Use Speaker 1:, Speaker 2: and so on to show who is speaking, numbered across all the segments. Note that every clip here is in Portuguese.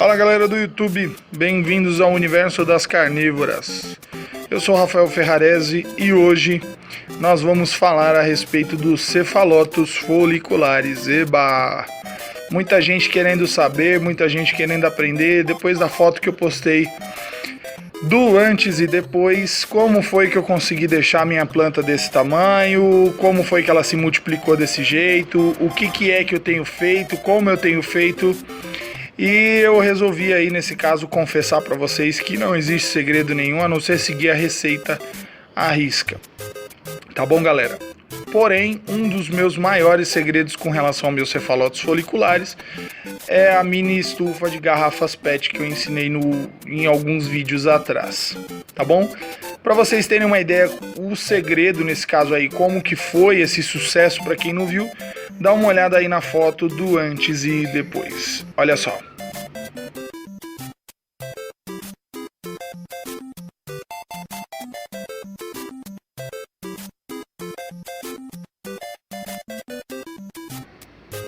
Speaker 1: Fala galera do YouTube, bem-vindos ao universo das carnívoras. Eu sou Rafael Ferrarese e hoje nós vamos falar a respeito dos cefalotos foliculares. Eba! Muita gente querendo saber, muita gente querendo aprender. Depois da foto que eu postei do antes e depois, como foi que eu consegui deixar minha planta desse tamanho, como foi que ela se multiplicou desse jeito, o que é que eu tenho feito, como eu tenho feito. E eu resolvi aí nesse caso confessar para vocês que não existe segredo nenhum a não ser seguir a receita à risca. Tá bom, galera? Porém, um dos meus maiores segredos com relação aos meus cefalotos foliculares é a mini estufa de garrafas PET que eu ensinei em alguns vídeos atrás, tá bom? Para vocês terem uma ideia, o segredo nesse caso aí, como que foi esse sucesso para quem não viu, dá uma olhada aí na foto do antes e depois. Olha só.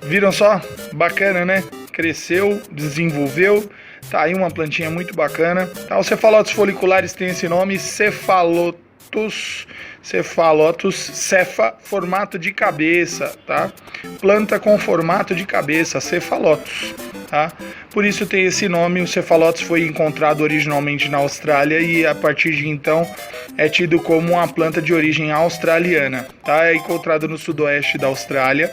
Speaker 1: Viram só? Bacana, né? Cresceu, desenvolveu, tá aí uma plantinha muito bacana. Tá, os cefalotos foliculares têm esse nome, cefalotos, cefa, formato de cabeça, tá? Planta com formato de cabeça, cefalotos, tá? Por isso tem esse nome. O cefalotos foi encontrado originalmente na Austrália e a partir de então é tido como uma planta de origem australiana, tá? É encontrado no sudoeste da Austrália,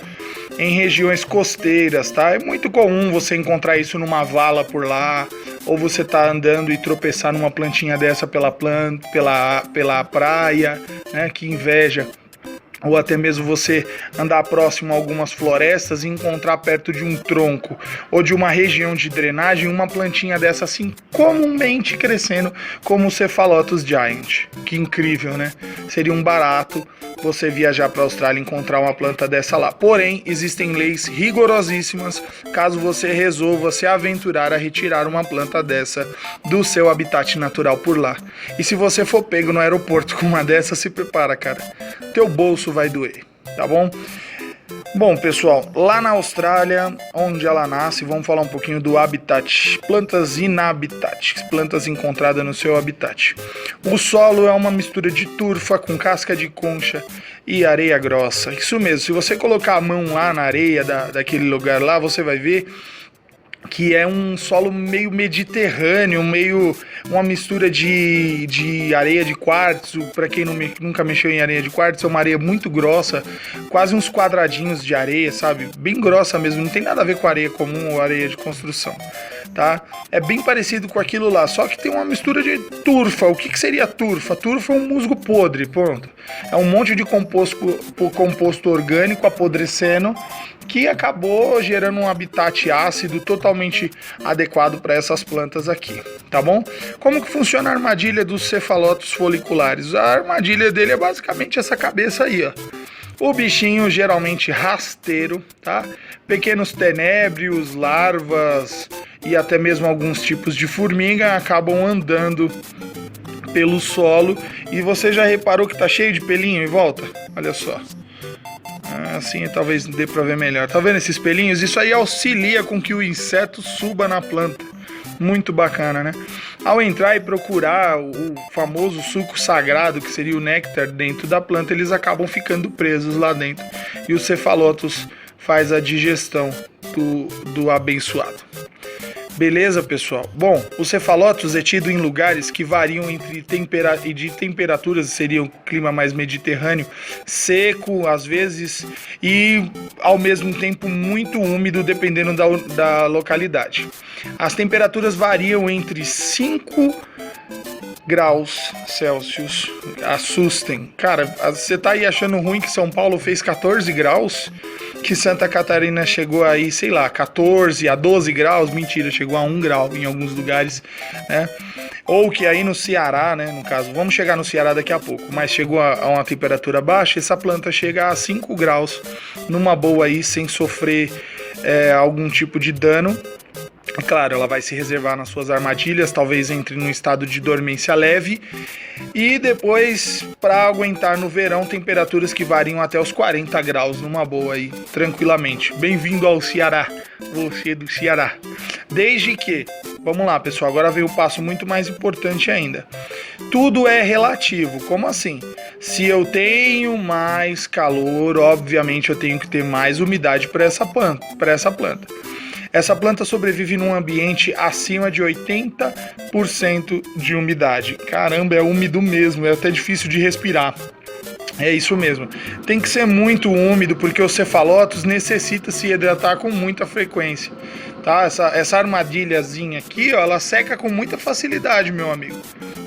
Speaker 1: em regiões costeiras, tá? É muito comum você encontrar isso numa vala por lá, ou você tá andando e tropeçar numa plantinha dessa pela praia, né? Que inveja. Ou até mesmo você andar próximo a algumas florestas e encontrar perto de um tronco ou de uma região de drenagem uma plantinha dessa assim comumente crescendo como o Cephalotus giant. Que incrível, né? Seria um barato você viajar para a Austrália e encontrar uma planta dessa lá. Porém, existem leis rigorosíssimas caso você resolva se aventurar a retirar uma planta dessa do seu habitat natural por lá. E se você for pego no aeroporto com uma dessa, se prepara, cara. Teu bolso vai doer, tá bom? Bom, pessoal, lá na Austrália, onde ela nasce, vamos falar um pouquinho do habitat. Plantas inhabitat, plantas encontradas no seu habitat. O solo é uma mistura de turfa com casca de concha e areia grossa. Isso mesmo, se você colocar a mão lá na areia daquele lugar lá, você vai ver que é um solo meio mediterrâneo, meio uma mistura de areia de quartzo. Para quem nunca mexeu em areia de quartzo, é uma areia muito grossa, quase uns quadradinhos de areia, sabe? Bem grossa mesmo, não tem nada a ver com areia comum ou areia de construção, tá? É bem parecido com aquilo lá, só que tem uma mistura de turfa. O que seria turfa? Turfa é um musgo podre, pronto. É um monte de composto orgânico apodrecendo, que acabou gerando um habitat ácido totalmente adequado para essas plantas aqui, tá bom? Como que funciona a armadilha dos cefalotos foliculares? A armadilha dele é basicamente essa cabeça aí, ó. O bichinho geralmente rasteiro, tá? Pequenos tenébrios, larvas e até mesmo alguns tipos de formiga acabam andando pelo solo. E você já reparou que tá cheio de pelinho em volta? Olha só. Assim talvez dê para ver melhor. Tá vendo esses pelinhos? Isso aí auxilia com que o inseto suba na planta. Muito bacana, né? Ao entrar e procurar o famoso suco sagrado, que seria o néctar dentro da planta, eles acabam ficando presos lá dentro. E o cefalotus faz a digestão do abençoado. Beleza, pessoal? Bom, o cefalotus é tido em lugares que variam de temperaturas, seria um clima mais mediterrâneo, seco às vezes e ao mesmo tempo muito úmido, dependendo da localidade. As temperaturas variam entre 5 graus Celsius, assustem. Cara, você tá aí achando ruim que São Paulo fez 14 graus? Que Santa Catarina chegou aí, sei lá, 14 a 12 graus? Mentira, chegou a 1 grau em alguns lugares, né? Ou que aí no Ceará, né, no caso, vamos chegar no Ceará daqui a pouco, mas chegou a uma temperatura baixa, essa planta chega a 5 graus numa boa aí, sem sofrer algum tipo de dano. Claro, ela vai se reservar nas suas armadilhas, talvez entre num estado de dormência leve e depois, para aguentar no verão, temperaturas que variam até os 40 graus numa boa aí, tranquilamente. Bem-vindo ao Ceará, você do Ceará. Desde que Vamos lá, pessoal, agora vem o passo muito mais importante ainda. Tudo é relativo. Como assim? Se eu tenho mais calor, obviamente eu tenho que ter mais umidade para essa planta. Essa planta sobrevive num ambiente acima de 80% de umidade. Caramba, é úmido mesmo, é até difícil de respirar. É isso mesmo. Tem que ser muito úmido porque o cefalotus necessita se hidratar com muita frequência. Tá? Essa armadilhazinha aqui, ó, ela seca com muita facilidade, meu amigo.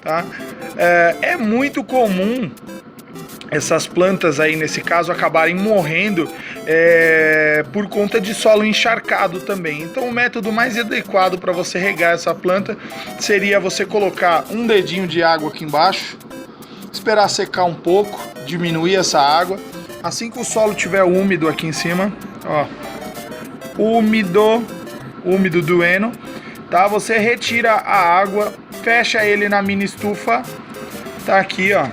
Speaker 1: Tá? É muito comum essas plantas aí, nesse caso, acabarem morrendo por conta de solo encharcado também. Então o método mais adequado para você regar essa planta seria você colocar um dedinho de água aqui embaixo, esperar secar um pouco, diminuir essa água. Assim que o solo estiver úmido aqui em cima, ó, úmido doendo, tá? Você retira a água, fecha ele na mini estufa, tá aqui, ó,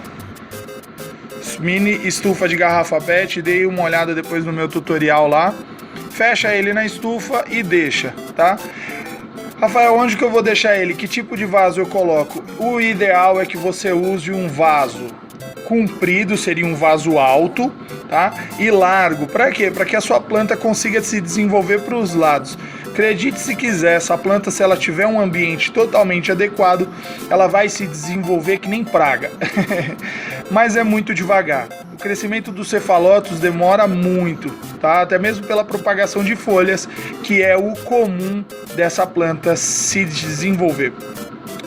Speaker 1: mini estufa de garrafa PET, dei uma olhada depois no meu tutorial lá. Fecha ele na estufa e deixa, tá? Rafael, onde que eu vou deixar ele? Que tipo de vaso eu coloco? O ideal é que você use um vaso comprido, seria um vaso alto, tá? E largo. Para quê? Para que a sua planta consiga se desenvolver para os lados. Acredite se quiser, essa planta, se ela tiver um ambiente totalmente adequado, ela vai se desenvolver que nem praga. Mas é muito devagar. O crescimento dos cefalotos demora muito, tá? Até mesmo pela propagação de folhas, que é o comum dessa planta se desenvolver,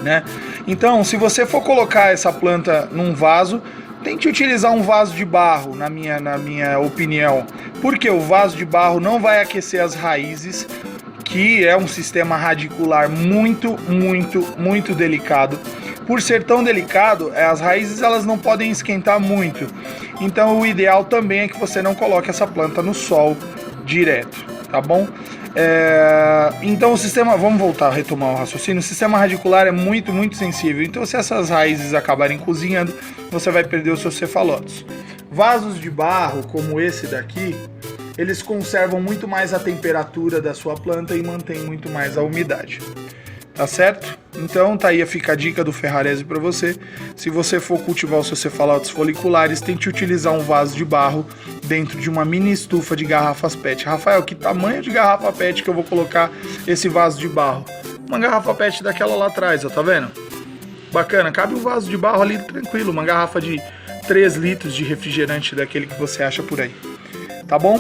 Speaker 1: né? Então, se você for colocar essa planta num vaso, tente utilizar um vaso de barro, na minha opinião, porque o vaso de barro não vai aquecer as raízes, que é um sistema radicular muito delicado. Por ser tão delicado, as raízes elas não podem esquentar muito. Então o ideal também é que você não coloque essa planta no sol direto, tá bom? Então o sistema, vamos voltar a retomar o raciocínio, o sistema radicular é muito sensível. Então se essas raízes acabarem cozinhando, você vai perder os seus cefalotos. Vasos de barro, como esse daqui, eles conservam muito mais a temperatura da sua planta e mantêm muito mais a umidade. Tá certo? Então tá aí, fica a dica do Ferrarese para você. Se você for cultivar os seus cefalotos foliculares, tente utilizar um vaso de barro dentro de uma mini estufa de garrafas PET. Rafael, que tamanho de garrafa PET que eu vou colocar esse vaso de barro? Uma garrafa PET daquela lá atrás, ó, tá vendo? Bacana, cabe um vaso de barro ali tranquilo, uma garrafa de 3 litros de refrigerante daquele que você acha por aí. Tá bom?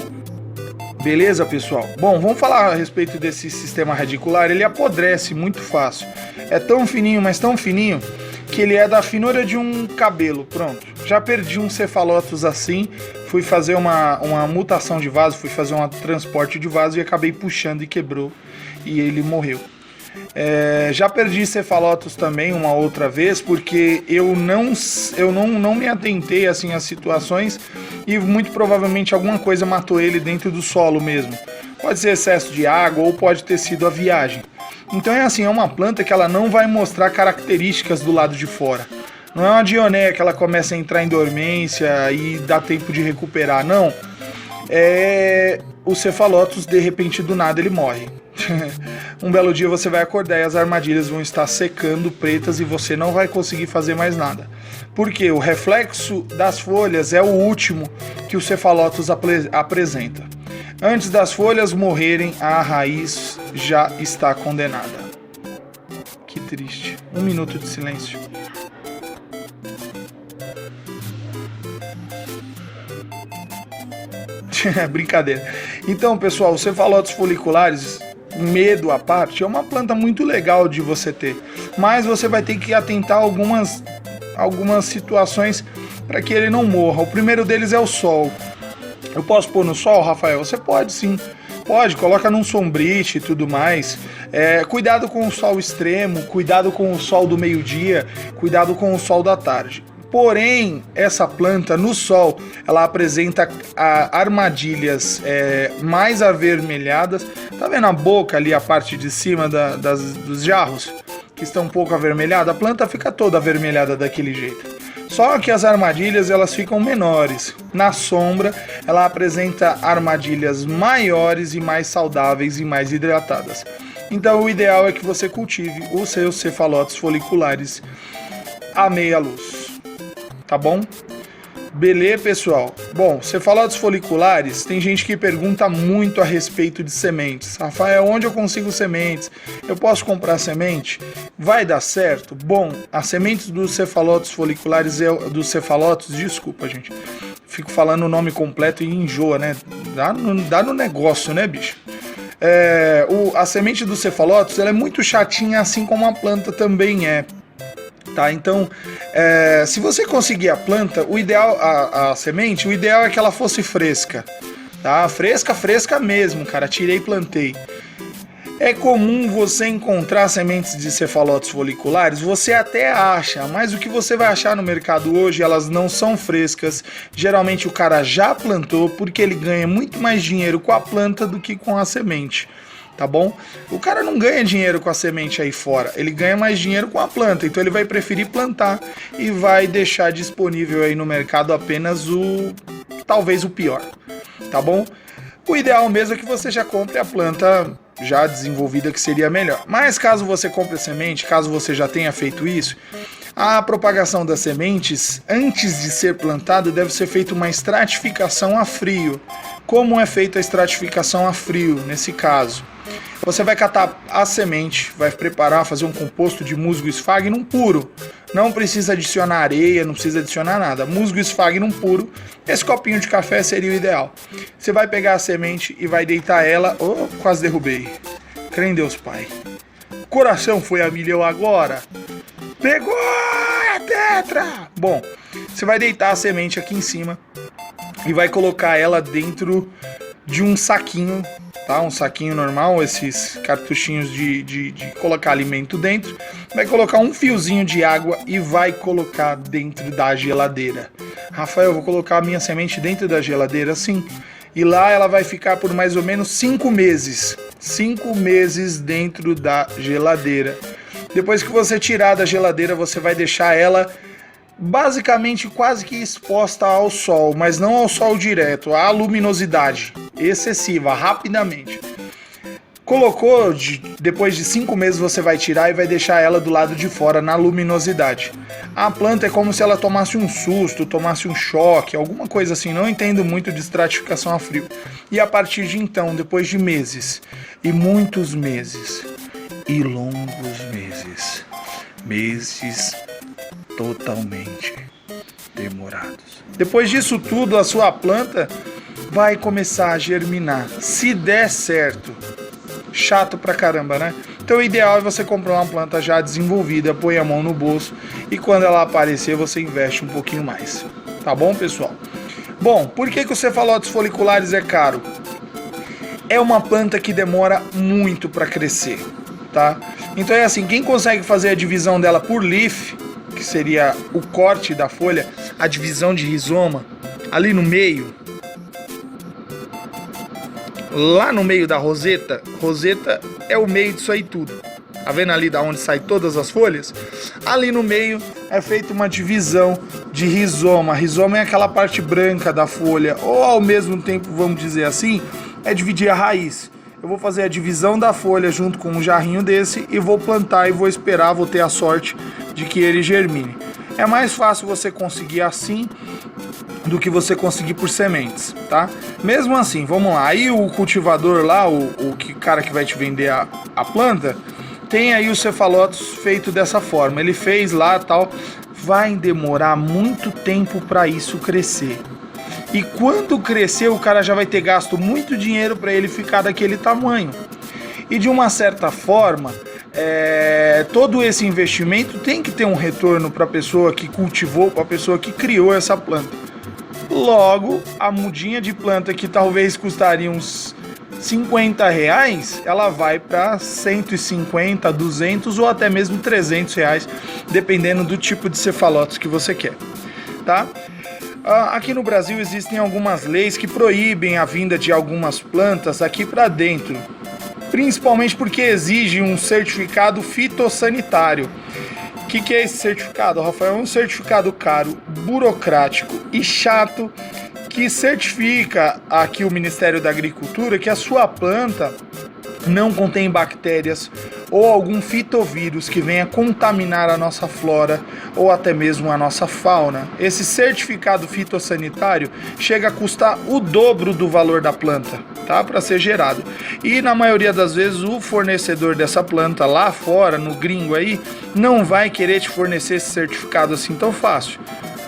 Speaker 1: Beleza, pessoal? Bom, vamos falar a respeito desse sistema radicular. Ele apodrece muito fácil. É tão fininho, mas tão fininho, que ele é da finura de um cabelo. Pronto. Já perdi um cefalotus assim. Fui fazer uma mutação de vaso, fui fazer um transporte de vaso e acabei puxando e quebrou. E ele morreu. Já perdi cefalotus também uma outra vez, porque eu não me atentei assim às situações e muito provavelmente alguma coisa matou ele dentro do solo mesmo. Pode ser excesso de água ou pode ter sido a viagem. Então é assim, é uma planta que ela não vai mostrar características do lado de fora. Não é uma dionéia que ela começa a entrar em dormência e dá tempo de recuperar, não. O cefalotus, de repente, do nada ele morre. Um belo dia você vai acordar e as armadilhas vão estar secando, pretas, e você não vai conseguir fazer mais nada. Porque o reflexo das folhas é o último que o cefalotus apresenta. Antes das folhas morrerem, a raiz já está condenada. Que triste. 1 minuto de silêncio. Brincadeira. Então, pessoal, os cefalotos foliculares, medo à parte, é uma planta muito legal de você ter, mas você vai ter que atentar a algumas situações para que ele não morra. O primeiro deles é o sol. Eu posso pôr no sol, Rafael? Você pode sim, pode, coloca num sombrite e tudo mais. Cuidado com o sol extremo, cuidado com o sol do meio-dia, cuidado com o sol da tarde. Porém, essa planta no sol, ela apresenta armadilhas mais avermelhadas. Tá vendo a boca ali, a parte de cima dos jarros, que estão um pouco avermelhada? A planta fica toda avermelhada daquele jeito. Só que as armadilhas, elas ficam menores. Na sombra, ela apresenta armadilhas maiores e mais saudáveis e mais hidratadas. Então o ideal é que você cultive os seus cefalotes foliculares à meia luz, tá bom? Beleza, pessoal? Bom, cefalotes foliculares, tem gente que pergunta muito a respeito de sementes. Rafael, onde eu consigo sementes? Eu posso comprar semente? Vai dar certo? Bom, as sementes dos cefalotes foliculares, desculpa, gente. Fico falando o nome completo e enjoa, né? Dá no negócio, né, bicho? A semente dos cefalotes, ela é muito chatinha, assim como a planta também é. Tá, então, se você conseguir a planta, o ideal, a semente, o ideal é que ela fosse fresca, tá? Fresca mesmo, cara. Tirei e plantei. É comum você encontrar sementes de cefalotes foliculares, você até acha, mas o que você vai achar no mercado hoje, elas não são frescas. Geralmente o cara já plantou, porque ele ganha muito mais dinheiro com a planta do que com a semente. Tá bom? O cara não ganha dinheiro com a semente aí fora, ele ganha mais dinheiro com a planta, então ele vai preferir plantar e vai deixar disponível aí no mercado apenas talvez o pior, tá bom? O ideal mesmo é que você já compre a planta já desenvolvida, que seria melhor. Mas caso você compre a semente, caso você já tenha feito isso, a propagação das sementes, antes de ser plantada, deve ser feita uma estratificação a frio. Como é feita a estratificação a frio nesse caso? Você vai catar a semente, vai preparar, fazer um composto de musgo esfagnum puro. Não precisa adicionar areia, não precisa adicionar nada. Musgo esfagnum puro, esse copinho de café seria o ideal. Você vai pegar a semente e vai deitar ela... Oh, quase derrubei. Crê em Deus, Pai. Coração foi a milhão agora. Pegou! É tetra! Bom, você vai deitar a semente aqui em cima e vai colocar ela dentro de um saquinho, tá? Um saquinho normal, esses cartuchinhos de colocar alimento dentro. Vai colocar um fiozinho de água e vai colocar dentro da geladeira. Rafael, eu vou colocar a minha semente dentro da geladeira? Sim. E lá ela vai ficar por mais ou menos 5 meses. 5 meses dentro da geladeira. Depois que você tirar da geladeira, você vai deixar ela basicamente quase que exposta ao sol, mas não ao sol direto, à luminosidade excessiva, rapidamente. Colocou, depois de 5 meses você vai tirar e vai deixar ela do lado de fora, na luminosidade. A planta é como se ela tomasse um susto, tomasse um choque, alguma coisa assim, não entendo muito de estratificação a frio. E a partir de então, depois de meses, e muitos meses, e longos meses totalmente demorados. Depois disso tudo, a sua planta vai começar a germinar. Se der certo, chato pra caramba, né? Então o ideal é você comprar uma planta já desenvolvida, põe a mão no bolso e quando ela aparecer você investe um pouquinho mais. Tá bom, pessoal? Bom, por que os cefalotes foliculares é caro? É uma planta que demora muito para crescer, tá? Então é assim, quem consegue fazer a divisão dela por leaf, que seria o corte da folha, a divisão de rizoma, ali no meio, lá no meio da roseta é o meio disso aí tudo. Tá vendo ali da onde saem todas as folhas? Ali no meio é feita uma divisão de rizoma. Rizoma é aquela parte branca da folha, ou ao mesmo tempo, vamos dizer assim, é dividir a raiz. Eu vou fazer a divisão da folha junto com um jarrinho desse e vou plantar e vou esperar, vou ter a sorte de que ele germine. É mais fácil você conseguir assim do que você conseguir por sementes, tá? Mesmo assim, vamos lá. Aí o cultivador lá, o cara que vai te vender a planta, tem aí os cefalotes feito dessa forma. Ele fez lá tal. Vai demorar muito tempo para isso crescer. E quando crescer, o cara já vai ter gasto muito dinheiro para ele ficar daquele tamanho. E de uma certa forma, todo esse investimento tem que ter um retorno para a pessoa que cultivou, para a pessoa que criou essa planta. Logo, a mudinha de planta que talvez custaria uns R$50, ela vai para 150, 200 ou até mesmo R$300, dependendo do tipo de cefalotes que você quer, tá? Aqui no Brasil existem algumas leis que proíbem a vinda de algumas plantas aqui para dentro, principalmente porque exige um certificado fitossanitário. O que é esse certificado, Rafael? É um certificado caro, burocrático e chato que certifica aqui o Ministério da Agricultura que a sua planta não contém bactérias ou algum fitovírus que venha contaminar a nossa flora ou até mesmo a nossa fauna. Esse certificado fitossanitário chega a custar o dobro do valor da planta, tá? Para ser gerado. E na maioria das vezes o fornecedor dessa planta lá fora, no gringo aí, não vai querer te fornecer esse certificado assim tão fácil.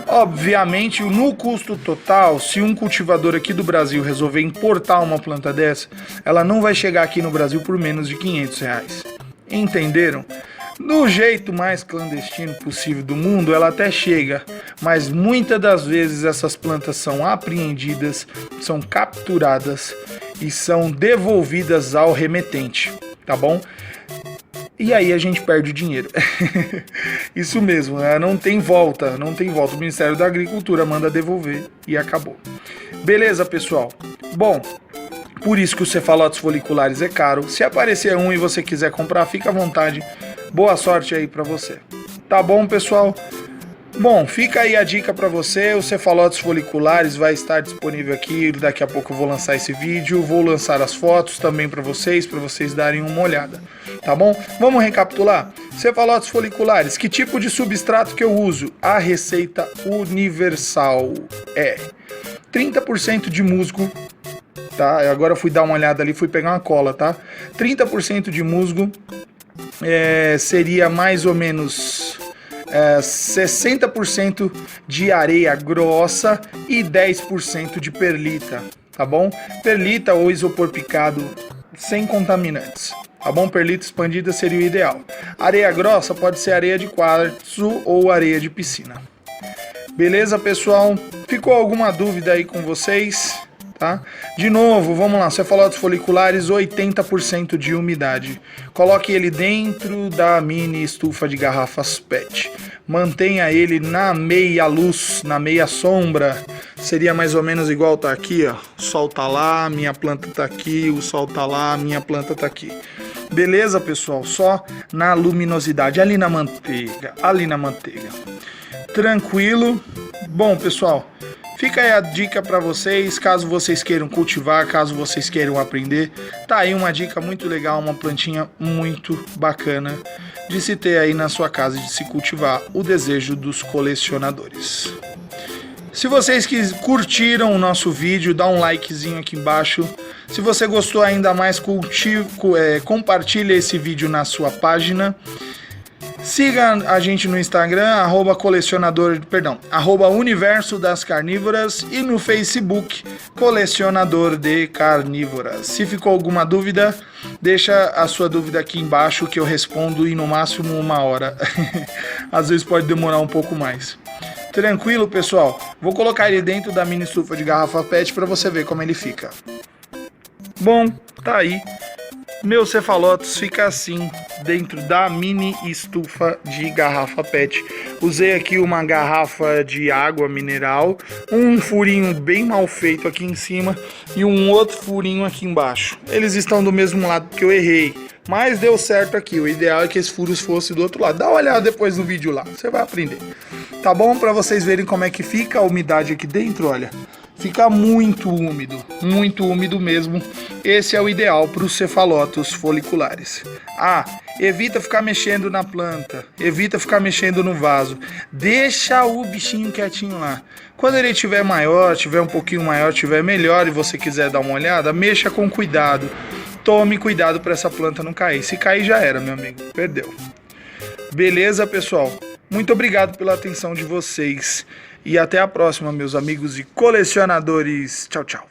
Speaker 1: Obviamente, no custo total, se um cultivador aqui do Brasil resolver importar uma planta dessa, ela não vai chegar aqui no Brasil por menos de R$500. Entenderam? Do jeito mais clandestino possível do mundo, ela até chega, mas muitas das vezes essas plantas são apreendidas, são capturadas e são devolvidas ao remetente, tá bom? E aí a gente perde o dinheiro. Isso mesmo, né? Não tem volta, não tem volta. O Ministério da Agricultura manda devolver e acabou. Beleza, pessoal? Bom, por isso que os cefalotes foliculares é caro. Se aparecer um e você quiser comprar, fica à vontade. Boa sorte aí pra você. Tá bom, pessoal? Bom, fica aí a dica para você, os cefalotes foliculares vai estar disponível aqui, daqui a pouco eu vou lançar esse vídeo, vou lançar as fotos também para vocês darem uma olhada, tá bom? Vamos recapitular? Cefalotes foliculares, que tipo de substrato que eu uso? A receita universal é 30% de musgo, tá? Agora eu fui dar uma olhada ali, fui pegar uma cola, tá? 30% de musgo seria mais ou menos 60% de areia grossa e 10% de perlita, tá bom? Perlita ou isopor picado sem contaminantes, tá bom? Perlita expandida seria o ideal. Areia grossa pode ser areia de quartzo ou areia de piscina. Beleza, pessoal? Ficou alguma dúvida aí com vocês? Tá? De novo, vamos lá, cefalotes foliculares, 80% de umidade. Coloque ele dentro da mini estufa de garrafas PET. Mantenha ele na meia luz, na meia sombra. Seria mais ou menos igual tá aqui, ó. O sol tá lá, minha planta tá aqui, o sol tá lá, minha planta tá aqui. Beleza, pessoal? Só na luminosidade, ali na manteiga, Tranquilo? Bom, pessoal, fica aí a dica para vocês, caso vocês queiram cultivar, caso vocês queiram aprender. Tá aí uma dica muito legal, uma plantinha muito bacana de se ter aí na sua casa, de se cultivar, o desejo dos colecionadores. Se vocês curtiram o nosso vídeo, dá um likezinho aqui embaixo. Se você gostou ainda mais, compartilhe esse vídeo na sua página. Siga a gente no Instagram, @Universo das Carnívoras, e no Facebook, Colecionador de Carnívoras. Se ficou alguma dúvida, deixa a sua dúvida aqui embaixo que eu respondo em no máximo 1 hora. Às vezes pode demorar um pouco mais. Tranquilo, pessoal? Vou colocar ele dentro da mini estufa de garrafa PET para você ver como ele fica. Bom, tá aí. Meus cefalotes fica assim, dentro da mini estufa de garrafa PET. Usei aqui uma garrafa de água mineral, um furinho bem mal feito aqui em cima e um outro furinho aqui embaixo. Eles estão do mesmo lado que eu errei, mas deu certo aqui. O ideal é que esses furos fossem do outro lado. Dá uma olhada depois no vídeo lá, você vai aprender. Tá bom? Para vocês verem como é que fica a umidade aqui dentro, olha. Fica muito úmido mesmo. Esse é o ideal para os cefalotos foliculares. Evita ficar mexendo na planta, evita ficar mexendo no vaso. Deixa o bichinho quietinho lá. Quando ele tiver maior, tiver um pouquinho maior, tiver melhor e você quiser dar uma olhada, mexa com cuidado. Tome cuidado para essa planta não cair. Se cair já era, meu amigo, perdeu. Beleza, pessoal? Muito obrigado pela atenção de vocês. E até a próxima, meus amigos e colecionadores. Tchau, tchau.